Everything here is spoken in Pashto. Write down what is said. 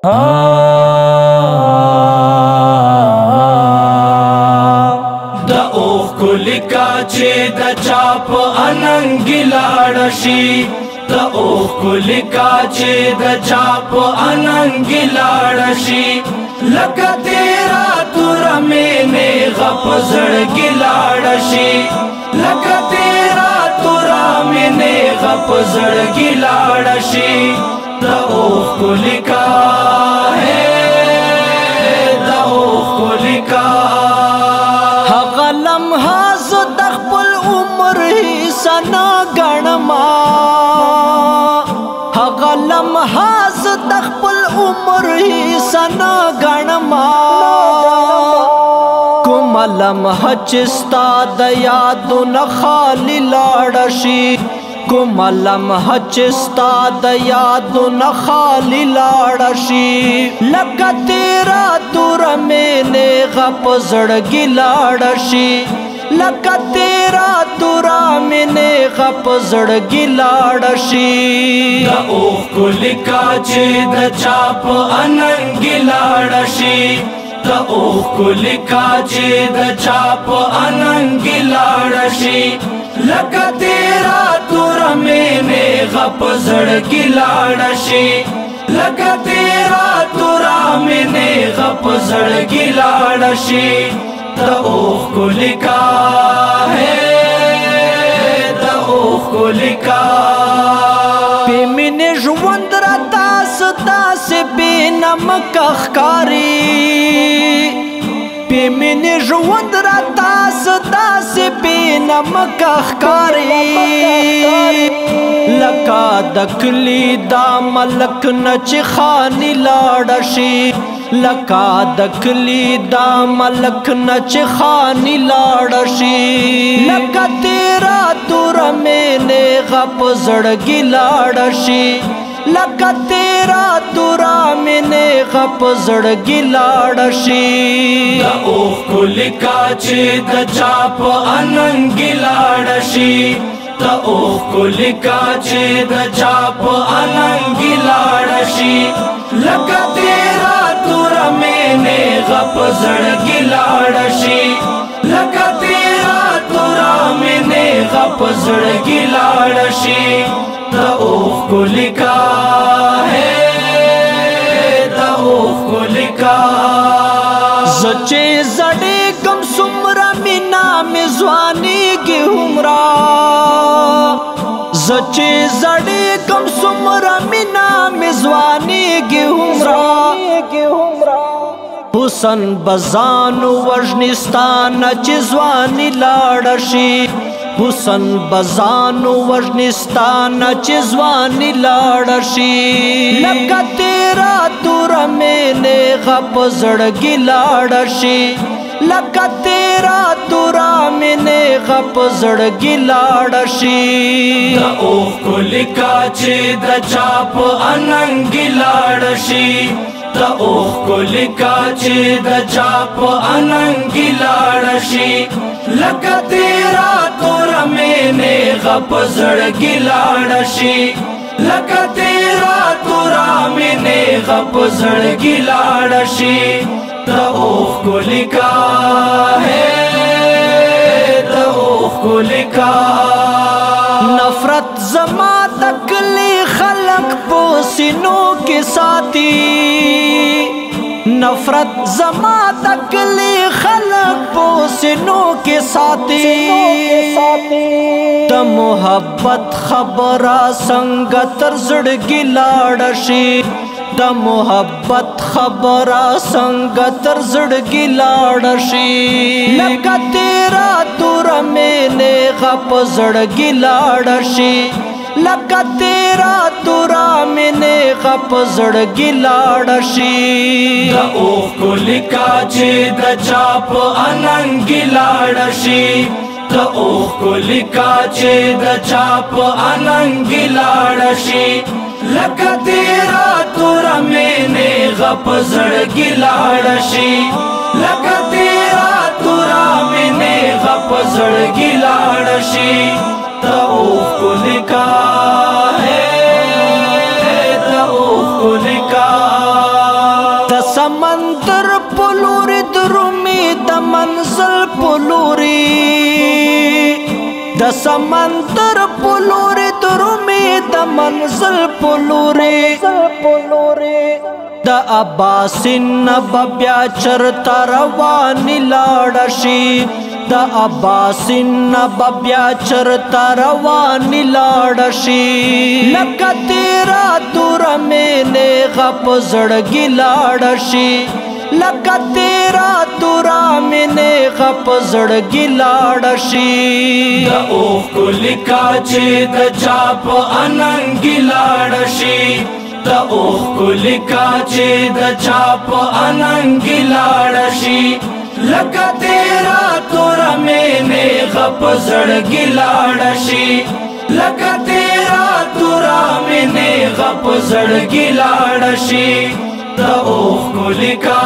دا اوخ کو لکا چه دا چاپ اننگی لاڑشی دا اوخ کو لکا چه دا چاپ اننگی لاڑشی لکا تیرا تورا مینے غپ زڑگی لاڑشی لکا تیرا تورا مینے غپ زڑگی لاڑشی دا اوخ کو لکا ہے دا اوخ کو لکا هغه لمحه زه د خپل عمر حصه نه ګڼما هغه لمحه زه د خپل عمر حصه نه ګڼما کومه لمحه چې ستا د یادو نه خالي لاړه شي کومه لمحه چې ستا د یادو نه خالي لاړه شي لکه تیرا توره مینې غپ زړګي لاړه شي لکه تیرا توره مینې غپ زړګي لاړه شي دا اوخ کو لکا چې د چاپ اننګي لاړه شي دا اوخ کو لکا چې د چاپ اننګي لاړه شي لکه تیرا توره مینې غپ زړګي لاړه شي لکه تیرا توره مینې غپ زړګي لاړه شي دا اوخ کو لکا ہے دا اوخ کو لکا پی مینې ژوند راته داسې بې نمکه ښکاري پی مینې ژوند راته داسې بې نمکه ښکاري لکه د کلي دا ملک نه چې خاني لاړه شي لکه د کلي دا ملک نه چې خاني لاړه شي لکه تیرا توره مینې غپ زړګي لاړه شي لکه تیرا توره مینې غپ زړګي لاړه شي دا اوخ کو لکا چې د چاپ اننګي لاړه شي دا اوخ کو لکا چې د چاپ اننګي لاړه شي لکه تیرا توره مینې غپ زړګي لاړه شي لکه تیرا توره مینې غپ زړګي لاړه شي دا اوخ کو لکا ہے دا اوخ کو لکا زچې زړېږم څومره مینا مې ځوانېږي هومره زچې زړېږم څومره مینا مې ځوانېږي هومره حسن بزانو وژني ستا نه چې ځواني لاړه شي حسن بزانو وژني ستا نه چې ځواني لاړه شي لکه تیرا توره مینې غپ زړګي لاړه شي لکه تیرا توره مینې غپ زړګي لاړه شي دا اوخ کو لکا چې د چاپ اننګي لاړه شي دا اوخ کو لکا چې د چاپ اننګي لاړه شي لکه تیرا توره مینې غپ زړګي لاړه شي لکه تیرا توره مینې غپ زړګي لاړه شي دا اوخ کو لکا ہے دا اوخ کو لکا نفرت زما تکلی خلق په سینو کې ساتي نفرت زما تکلی خلق په سینو کې ساتي د محبت خبره څنګه تر زړګي لاړه شي د محبت خبره څنګه تر زړګي لاړه شي لکه تیرا توره مینې غپ زړګي لاړه شي لکه تیرا توره مینې غپ زړګي لاړه شي دا اوخ کو لکا چې د چاپ اننګي لاړه شي دا اوخ کو لکا چې د چاپ اننګي لاړه شي لکه تیرا توره مینې غپ زړګي لاړه شي لکه تیرا توره مینې غپ زړګي لاړه شي دا اوخ کو لکا ہے دا اوخ کو لکا د سمندر پلوري درومي د منزل پلوري د عباسین بیا چرته روانې لاړه شي د عباسین بیا چرته روانې لاړه شي لکه تیرا توره مې نیغه په زړګي لاړه شي لکه تیرا توره مې نیغه په زړګي لاړه شي د اوښکو لیکه چې د چا په اننګي لاړه شي د اوښکو لیکه چې د چا په اننګي لاړه شي لکه تیرا توره مې نیغه په زړګي لاړه شي لکه تیرا توره مې نیغه په زړګي لاړه شي د اوښکو لیکه